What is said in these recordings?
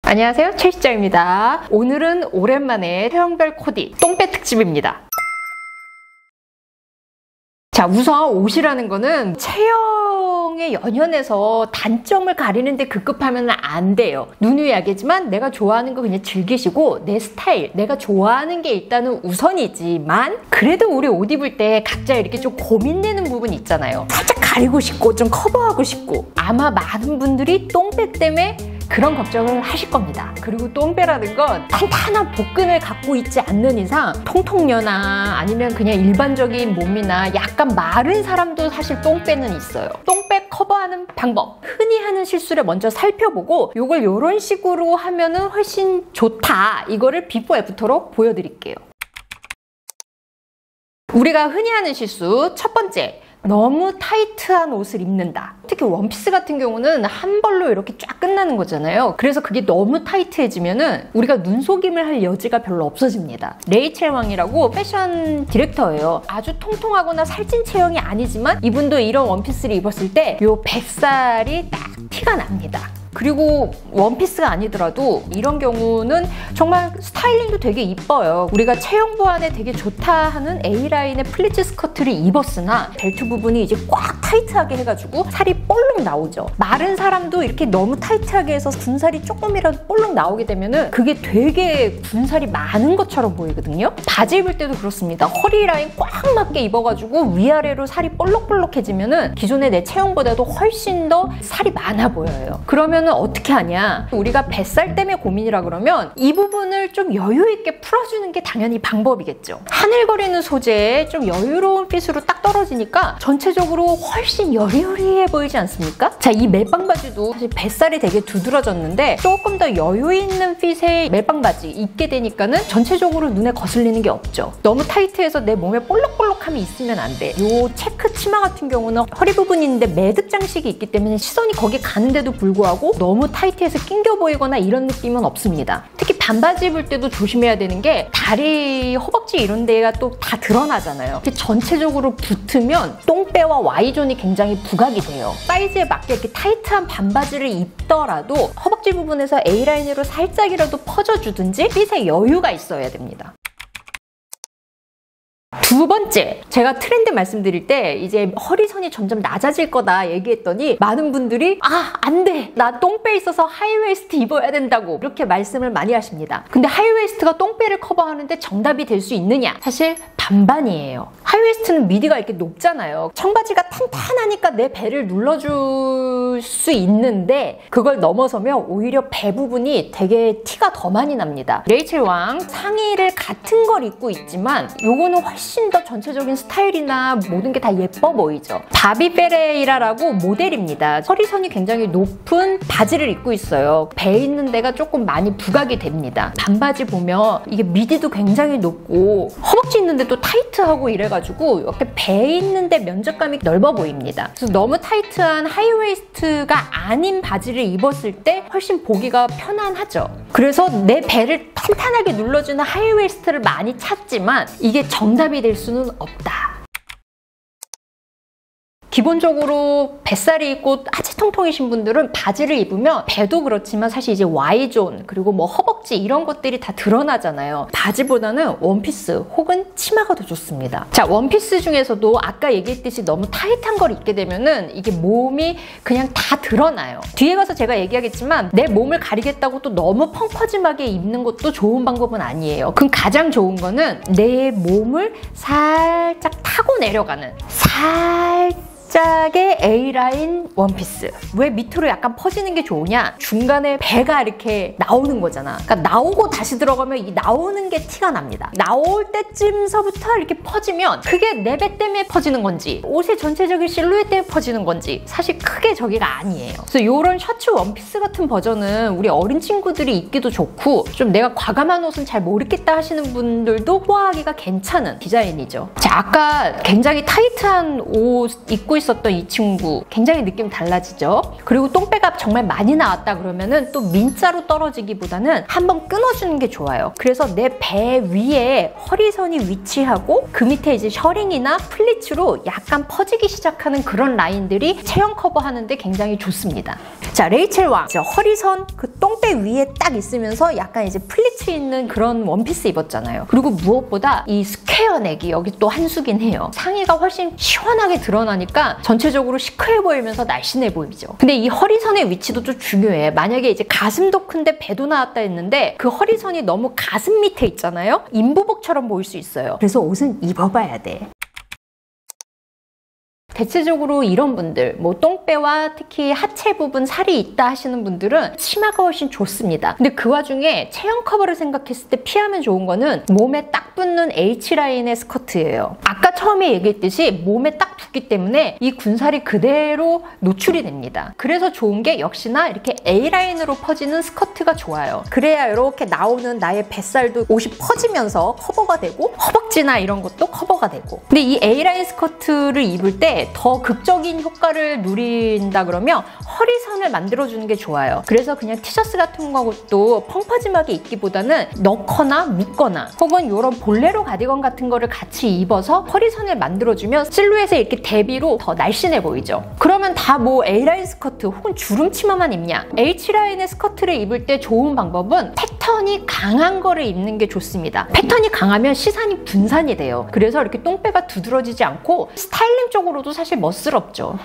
안녕하세요, 최 실장입니다. 오늘은 오랜만에 체형별 코디 똥배 특집입니다. 자, 우선 옷이라는 거는 체형에 연연해서 단점을 가리는데 급급하면 안 돼요. 누누이 알겠지만 내가 좋아하는 거 그냥 즐기시고 내 스타일, 내가 좋아하는 게 일단은 우선이지만 그래도 우리 옷 입을 때 각자 이렇게 좀 고민되는 부분 있잖아요. 살짝 가리고 싶고 좀 커버하고 싶고 아마 많은 분들이 똥배 때문에 그런 걱정을 하실 겁니다. 그리고 똥배라는 건 탄탄한 복근을 갖고 있지 않는 이상 통통녀나 아니면 그냥 일반적인 몸이나 약간 마른 사람도 사실 똥배는 있어요. 똥배 커버하는 방법, 흔히 하는 실수를 먼저 살펴보고 이걸 이런 식으로 하면은 훨씬 좋다, 이거를 비포 애프터로 보여드릴게요. 우리가 흔히 하는 실수 첫 번째, 너무 타이트한 옷을 입는다. 특히 원피스 같은 경우는 한 벌로 이렇게 쫙 끝나는 거잖아요. 그래서 그게 너무 타이트해지면은 우리가 눈속임을 할 여지가 별로 없어집니다. 레이첼 왕이라고 패션 디렉터예요. 아주 통통하거나 살찐 체형이 아니지만 이분도 이런 원피스를 입었을 때 요 뱃살이 딱 티가 납니다. 그리고 원피스가 아니더라도 이런 경우는 정말 스타일링도 되게 이뻐요. 우리가 체형 보완에 되게 좋다 하는 A라인의 플리츠 스커트를 입었으나 벨트 부분이 이제 꽉 타이트하게 해가지고 살이 볼록 나오죠. 마른 사람도 이렇게 너무 타이트하게 해서 군살이 조금이라도 볼록 나오게 되면은 그게 되게 군살이 많은 것처럼 보이거든요. 바지 입을 때도 그렇습니다. 허리 라인 꽉 맞게 입어가지고 위아래로 살이 볼록볼록해지면은 기존의 내 체형보다도 훨씬 더 살이 많아 보여요. 그러면 어떻게 하냐? 우리가 뱃살 때문에 고민이라 그러면 이 부분을 좀 여유 있게 풀어주는 게 당연히 방법이겠죠. 하늘거리는 소재에 좀 여유로운 핏으로 딱 떨어지니까 전체적으로 훨씬 여리여리해 보이지 않습니까? 자, 이 멜빵 바지도 사실 뱃살이 되게 두드러졌는데 조금 더 여유 있는 핏의 멜빵 바지 입게 되니까는 전체적으로 눈에 거슬리는 게 없죠. 너무 타이트해서 내 몸에 볼록볼록함이 있으면 안 돼. 요 체크 치마 같은 경우는 허리 부분이 있는데 매듭 장식이 있기 때문에 시선이 거기 가는데도 불구하고 너무 타이트해서 낑겨 보이거나 이런 느낌은 없습니다. 특히 반바지 입을 때도 조심해야 되는 게 다리, 허벅지 이런 데가 또 다 드러나잖아요. 전체적으로 붙으면 똥배와 Y존이 굉장히 부각이 돼요. 사이즈에 맞게 이렇게 타이트한 반바지를 입더라도 허벅지 부분에서 A라인으로 살짝이라도 퍼져주든지 핏에 여유가 있어야 됩니다. 두 번째, 제가 트렌드 말씀드릴 때 이제 허리선이 점점 낮아질 거다 얘기했더니 많은 분들이 안 돼, 나 똥배 있어서 하이웨이스트 입어야 된다고 이렇게 말씀을 많이 하십니다. 근데 하이웨이스트가 똥배를 커버하는데 정답이 될 수 있느냐? 사실 반반이에요. 하이웨이스트는 미디가 이렇게 높잖아요. 청바지가 탄탄하니까 내 배를 눌러줄 수 있는데 그걸 넘어서면 오히려 배 부분이 되게 티가 더 많이 납니다. 레이첼 왕 상의를 같은 걸 입고 있지만 요거는 훨씬 더 전체적인 스타일이나 모든 게 다 예뻐 보이죠. 바비 페레이라라고 모델입니다. 허리선이 굉장히 높은 바지를 입고 있어요. 배 있는 데가 조금 많이 부각이 됩니다. 반바지 보면 이게 미디도 굉장히 높고 허벅지 있는 데도 타이트하고 이래가지고 이렇게 배 있는 데 면적감이 넓어 보입니다. 그래서 너무 타이트한 하이웨이스트가 아닌 바지를 입었을 때 훨씬 보기가 편안하죠. 그래서 내 배를 탄탄하게 눌러주는 하이웨이스트를 많이 찾지만 이게 정답이 될 수는 없다. 기본적으로 뱃살이 있고 아주 통통이신 분들은 바지를 입으면 배도 그렇지만 사실 이제 Y존 그리고 뭐 허벅지 이런 것들이 다 드러나잖아요. 바지보다는 원피스 혹은 치마가 더 좋습니다. 자, 원피스 중에서도 아까 얘기했듯이 너무 타이트한 걸 입게 되면은 이게 몸이 그냥 다 드러나요. 뒤에 가서 제가 얘기하겠지만 내 몸을 가리겠다고 또 너무 펑퍼짐하게 입는 것도 좋은 방법은 아니에요. 그럼 가장 좋은 거는 내 몸을 살짝 타고 내려가는 살짝의 A라인 원피스. 왜 밑으로 약간 퍼지는 게 좋으냐? 중간에 배가 이렇게 나오는 거잖아. 그러니까 나오고 다시 들어가면 이 나오는 게 티가 납니다. 나올 때쯤서부터 이렇게 퍼지면 그게 내 배 때문에 퍼지는 건지 옷의 전체적인 실루엣 때문에 퍼지는 건지 사실 크게 저기가 아니에요. 그래서 이런 셔츠 원피스 같은 버전은 우리 어린 친구들이 입기도 좋고 좀 내가 과감한 옷은 잘 모르겠다 하시는 분들도 소화하기가 괜찮은 디자인이죠. 자, 아까 굉장히 타이트한 옷 입고 있었던 이 친구 굉장히 느낌 달라지죠. 그리고 똥배가 정말 많이 나왔다 그러면은 또 민자로 떨어지기보다는 한번 끊어주는 게 좋아요. 그래서 내 배 위에 허리선이 위치하고 그 밑에 이제 셔링이나 플리츠로 약간 퍼지기 시작하는 그런 라인들이 체형 커버하는데 굉장히 좋습니다. 자, 레이첼 왕. 허리선 그 똥배 위에 딱 있으면서 약간 이제 플리츠 있는 그런 원피스 입었잖아요. 그리고 무엇보다 이 스퀘어 넥이 여기 또 한수긴 해요. 상의가 훨씬 시원하게 드러나니까 전체적으로 시크해 보이면서 날씬해 보이죠. 근데 이 허리선의 위치도 좀 중요해. 만약에 이제 가슴도 큰데 배도 나왔다 했는데 그 허리선이 너무 가슴 밑에 있잖아요. 인부복처럼 보일 수 있어요. 그래서 옷은 입어봐야 돼. 대체적으로 이런 분들, 뭐 똥배와 특히 하체 부분 살이 있다 하시는 분들은 치마가 훨씬 좋습니다. 근데 그 와중에 체형 커버를 생각했을 때 피하면 좋은 거는 몸에 딱 붙는 H라인의 스커트예요. 아까 처음에 얘기했듯이 몸에 딱 붙기 때문에 이 군살이 그대로 노출이 됩니다. 그래서 좋은 게 역시나 이렇게 A라인으로 퍼지는 스커트가 좋아요. 그래야 이렇게 나오는 나의 뱃살도 옷이 퍼지면서 커버가 되고 허벅지나 이런 것도 커버가 되고. 근데 이 A라인 스커트를 입을 때 더 극적인 효과를 누린다 그러면 허리선을 만들어주는 게 좋아요. 그래서 그냥 티셔츠 같은 것도 펑퍼짐하게 입기보다는 넣거나 묶거나 혹은 이런 볼레로 가디건 같은 거를 같이 입어서 허리선을 만들어주면 실루엣에 이렇게 대비로 더 날씬해 보이죠. 그러면 다 뭐 A라인 스커트 혹은 주름 치마만 입냐? H라인의 스커트를 입을 때 좋은 방법은 패턴이 강한 거를 입는 게 좋습니다. 패턴이 강하면 시선이 분산이 돼요. 그래서 이렇게 똥배가 두드러지지 않고 스타일링 쪽으로도 사실 멋스럽죠.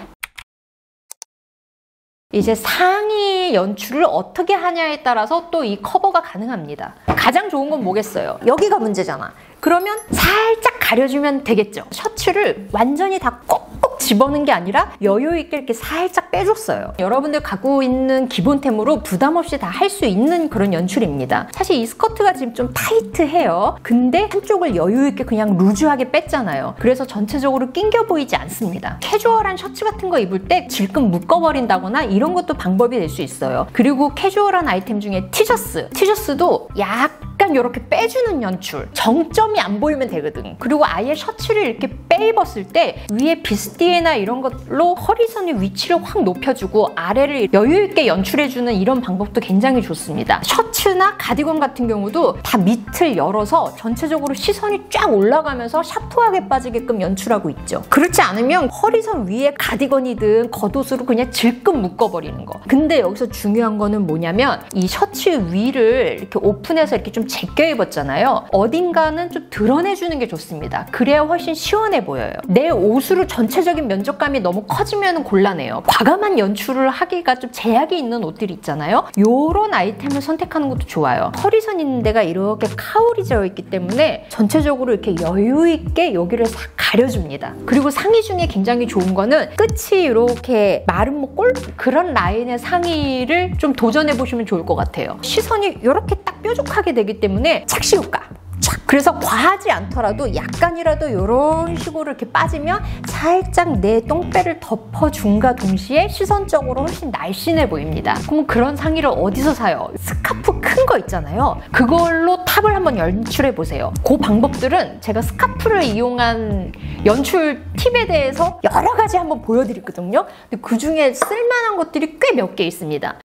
이제 상의 연출을 어떻게 하냐에 따라서 또 이 커버가 가능합니다. 가장 좋은 건 뭐겠어요? 여기가 문제잖아. 그러면 살짝 가려주면 되겠죠. 셔츠를 완전히 다 꼭꼭 집어넣는 게 아니라 여유 있게 이렇게 살짝 빼줬어요. 여러분들 갖고 있는 기본템으로 부담 없이 다 할 수 있는 그런 연출입니다. 사실 이 스커트가 지금 좀 타이트해요. 근데 한쪽을 여유 있게 그냥 루즈하게 뺐잖아요. 그래서 전체적으로 낑겨 보이지 않습니다. 캐주얼한 셔츠 같은 거 입을 때 질끈 묶어버린다거나 이런 것도 방법이 될 수 있어요. 그리고 캐주얼한 아이템 중에 티셔츠도 약간 이렇게 빼주는 연출. 정점이 안 보이면 되거든. 그리고 아예 셔츠를 이렇게 빼 입었을 때 위에 비스티에나 이런 걸로 허리선의 위치를 확 높여주고 아래를 여유 있게 연출해주는 이런 방법도 굉장히 좋습니다. 셔츠나 가디건 같은 경우도 다 밑을 열어서 전체적으로 시선이 쫙 올라가면서 샤프하게 빠지게끔 연출하고 있죠. 그렇지 않으면 허리선 위에 가디건이든 겉옷으로 그냥 질끈 묶어버리는 거. 근데 여기서 중요한 거는 뭐냐면 이 셔츠 위를 이렇게 오픈해서 이렇게 좀 제껴 입었잖아요. 어딘가는 좀 드러내주는 게 좋습니다. 그래야 훨씬 시원해 보여요. 내 옷으로 전체적인 면적감이 너무 커지면 곤란해요. 과감한 연출을 하기가 좀 제약이 있는 옷들이 있잖아요. 요런 아이템을 선택하는 것도 좋아요. 허리선 있는 데가 이렇게 카울이 되어 있기 때문에 전체적으로 이렇게 여유 있게 여기를 싹 가려줍니다. 그리고 상의 중에 굉장히 좋은 거는 끝이 이렇게 마른 목골? 그런 라인의 상의를 좀 도전해 보시면 좋을 것 같아요. 시선이 이렇게 딱 뾰족하게 되기 때문에 착시 효과. 그래서 과하지 않더라도 약간이라도 이런 식으로 이렇게 빠지면 살짝 내 똥배를 덮어준과 동시에 시선적으로 훨씬 날씬해 보입니다. 그럼 그런 상의를 어디서 사요? 스카프 큰 거 있잖아요. 그걸로 탑을 한번 연출해 보세요. 그 방법들은 제가 스카프를 이용한 연출 팁에 대해서 여러 가지 한번 보여드렸거든요. 근데 그 중에 쓸만한 것들이 꽤 몇 개 있습니다.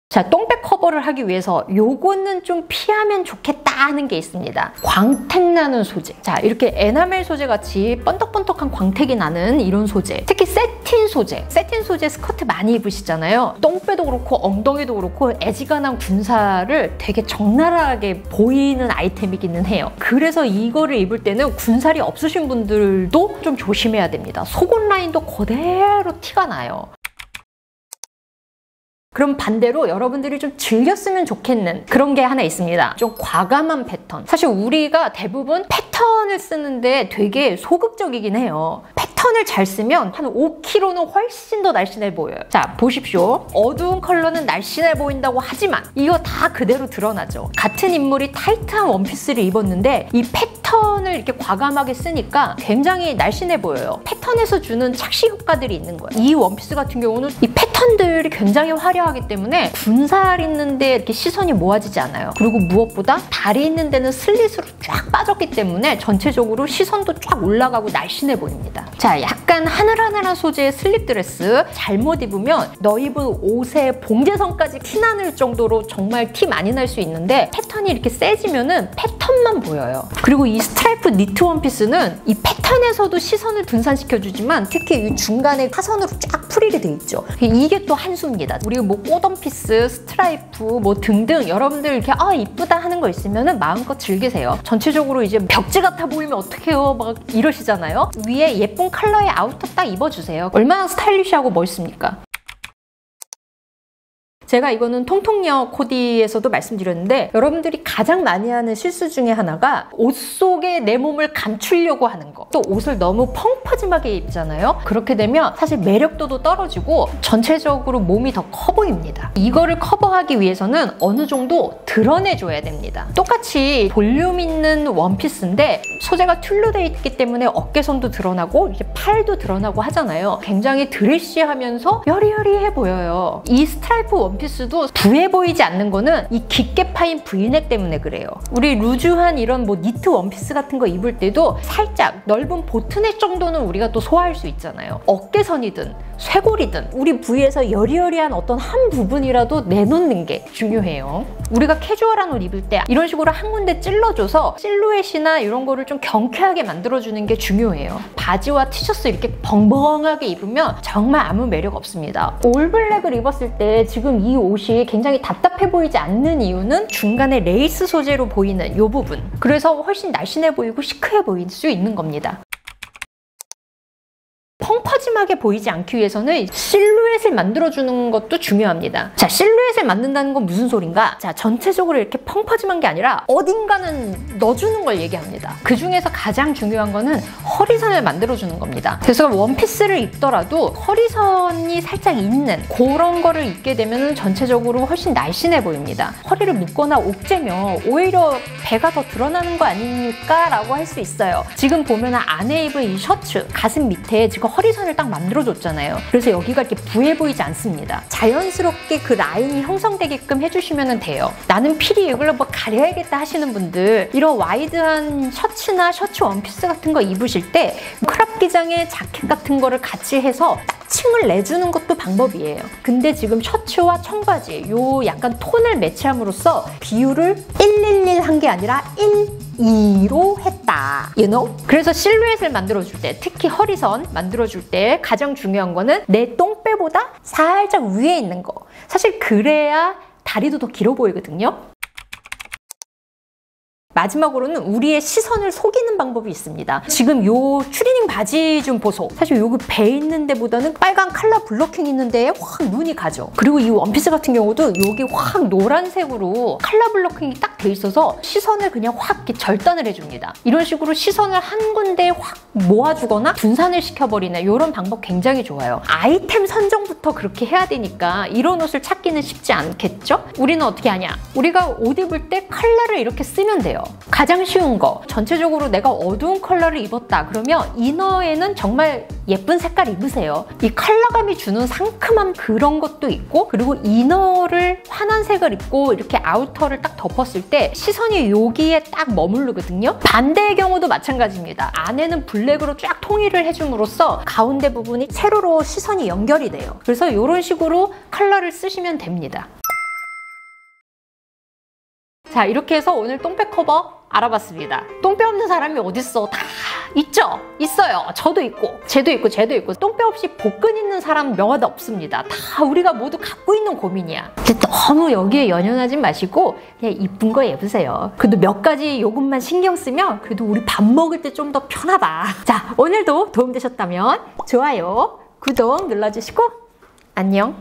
자, 똥배 커버를 하기 위해서 요거는 좀 피하면 좋겠다 하는 게 있습니다. 광택 나는 소재. 자, 이렇게 에나멜 소재 같이 번덕번덕한 광택이 나는 이런 소재. 특히 세틴 소재 스커트 많이 입으시잖아요. 똥배도 그렇고 엉덩이도 그렇고 애지간한 군살을 되게 적나라하게 보이는 아이템이기는 해요. 그래서 이거를 입을 때는 군살이 없으신 분들도 좀 조심해야 됩니다. 속옷 라인도 그대로 티가 나요. 그럼 반대로 여러분들이 좀 즐겼으면 좋겠는 그런 게 하나 있습니다. 좀 과감한 패턴. 사실 우리가 대부분 패턴을 쓰는데 되게 소극적이긴 해요. 패턴을 잘 쓰면 한 5kg는 훨씬 더 날씬해 보여요. 자, 보십시오. 어두운 컬러는 날씬해 보인다고 하지만 이거 다 그대로 드러나죠. 같은 인물이 타이트한 원피스를 입었는데 이 패턴을 이렇게 과감하게 쓰니까 굉장히 날씬해 보여요. 패턴에서 주는 착시 효과들이 있는 거예요. 이 원피스 같은 경우는 이 패턴들이 굉장히 화려하기 때문에 군살 있는데 이렇게 시선이 모아지지 않아요. 그리고 무엇보다 다리 있는 데는 슬릿으로 쫙 빠졌기 때문에 때문에 전체적으로 시선도 쫙 올라가고 날씬해 보입니다. 자, 약간 하늘하늘한 소재의 슬립 드레스 잘못 입으면 너 입은 옷의 봉제선까지 티나는 정도로 정말 티 많이 날 수 있는데 패턴이 이렇게 세지면은 패턴만 보여요. 그리고 이 스트라이프 니트 원피스는 이 패턴에서도 시선을 분산시켜주지만 특히 이 중간에 사선으로 쫙 프릴이 돼 있죠. 이게 또 한 수입니다. 우리 뭐 꽃원피스, 스트라이프 뭐 등등 여러분들 이렇게 이쁘다 하는 거 있으면은 마음껏 즐기세요. 전체적으로 이제 벽지 같아 보이면 어떡해요 막 이러시잖아요. 위에 예쁜 컬러의 아우터 딱 입어주세요. 얼마나 스타일리시하고 멋있습니까? 제가 이거는 통통녀 코디에서도 말씀드렸는데 여러분들이 가장 많이 하는 실수 중에 하나가 옷 속에 내 몸을 감추려고 하는 거. 또 옷을 너무 펑퍼짐하게 입잖아요. 그렇게 되면 사실 매력도도 떨어지고 전체적으로 몸이 더 커 보입니다. 이거를 커버하기 위해서는 어느 정도 드러내줘야 됩니다. 똑같이 볼륨 있는 원피스인데 소재가 튤로 돼 있기 때문에 어깨선도 드러나고 이렇게 팔도 드러나고 하잖아요. 굉장히 드레시하면서 여리여리해 보여요. 이 스트라이프 원피스도 부해 보이지 않는 거는 이 깊게 파인 브이넥 때문에 그래요. 우리 루즈한 이런 뭐 니트 원피스 같은 거 입을 때도 살짝 넓은 보트넥 정도는 우리가 또 소화할 수 있잖아요. 어깨선이든 쇄골이든 우리 부위에서 여리여리한 어떤 한 부분이라도 내놓는 게 중요해요. 우리가 캐주얼한 옷 입을 때 이런 식으로 한 군데 찔러줘서 실루엣이나 이런 거를 좀 경쾌하게 만들어주는 게 중요해요. 바지와 티셔츠 이렇게 벙벙하게 입으면 정말 아무 매력 없습니다. 올블랙을 입었을 때 지금 이 옷이 굉장히 답답해 보이지 않는 이유는 중간에 레이스 소재로 보이는 이 부분. 그래서 훨씬 날씬해 보이고 시크해 보일 수 있는 겁니다. 펑퍼짐하게 보이지 않기 위해서는 실루엣을 만들어주는 것도 중요합니다. 자, 실루엣을 만든다는 건 무슨 소린가? 자, 전체적으로 이렇게 펑퍼짐한 게 아니라 어딘가는 넣어주는 걸 얘기합니다. 그 중에서 가장 중요한 거는 허리선을 만들어주는 겁니다. 그래서 원피스를 입더라도 허리선이 살짝 있는 그런 거를 입게 되면 전체적으로 훨씬 날씬해 보입니다. 허리를 묶거나 옥죄면 오히려 배가 더 드러나는 거 아닙니까? 라고 할 수 있어요. 지금 보면 안에 입은 이 셔츠, 가슴 밑에 지금 허리선을 딱 만들어줬잖아요. 그래서 여기가 이렇게 부해 보이지 않습니다. 자연스럽게 그 라인이 형성되게끔 해주시면 돼요. 나는 필히 이걸로 뭐 가려야겠다 하시는 분들 이런 와이드한 셔츠나 셔츠 원피스 같은 거 입으실 때 크롭 기장의 자켓 같은 거를 같이 해서 층을 내주는 것도 방법이에요. 근데 지금 셔츠와 청바지 요 약간 톤을 매치함으로써 비율을 111 한 게 아니라 1:2로 했다. You know? 그래서 실루엣을 만들어줄 때, 특히 허리선 만들어줄 때 가장 중요한 거는 내 똥배보다 살짝 위에 있는 거. 사실 그래야 다리도 더 길어 보이거든요. 마지막으로는 우리의 시선을 속이는 방법이 있습니다. 지금 요 추리닝 바지 좀 보소. 사실 여기 배 있는 데보다는 빨간 컬러 블러킹 있는 데에 확 눈이 가죠. 그리고 이 원피스 같은 경우도 여기 확 노란색으로 컬러 블러킹이 딱 돼 있어서 시선을 그냥 확 이렇게 절단을 해줍니다. 이런 식으로 시선을 한 군데에 확 모아주거나 분산을 시켜버리는 이런 방법 굉장히 좋아요. 아이템 선정부터 그렇게 해야 되니까 이런 옷을 찾기는 쉽지 않겠죠? 우리는 어떻게 하냐? 우리가 옷 입을 때 컬러를 이렇게 쓰면 돼요. 가장 쉬운 거, 전체적으로 내가 어두운 컬러를 입었다 그러면 이너에는 정말 예쁜 색깔 입으세요. 이 컬러감이 주는 상큼함 그런 것도 있고, 그리고 이너를 환한 색을 입고 이렇게 아우터를 딱 덮었을 때 시선이 여기에 딱 머무르거든요. 반대의 경우도 마찬가지입니다. 안에는 블랙으로 쫙 통일을 해줌으로써 가운데 부분이 세로로 시선이 연결이 돼요. 그래서 이런 식으로 컬러를 쓰시면 됩니다. 자, 이렇게 해서 오늘 똥배 커버 알아봤습니다. 똥배 없는 사람이 어딨어? 다 있죠? 있어요. 저도 있고, 쟤도 있고, 쟤도 있고. 똥배 없이 복근 있는 사람 명하다 없습니다. 다 우리가 모두 갖고 있는 고민이야. 근데 너무 여기에 연연하지 마시고 그냥 이쁜 거 입으세요. 그래도 몇 가지 요것만 신경 쓰면 그래도 우리 밥 먹을 때 좀 더 편하다. 자, 오늘도 도움되셨다면 좋아요, 구독 눌러주시고 안녕.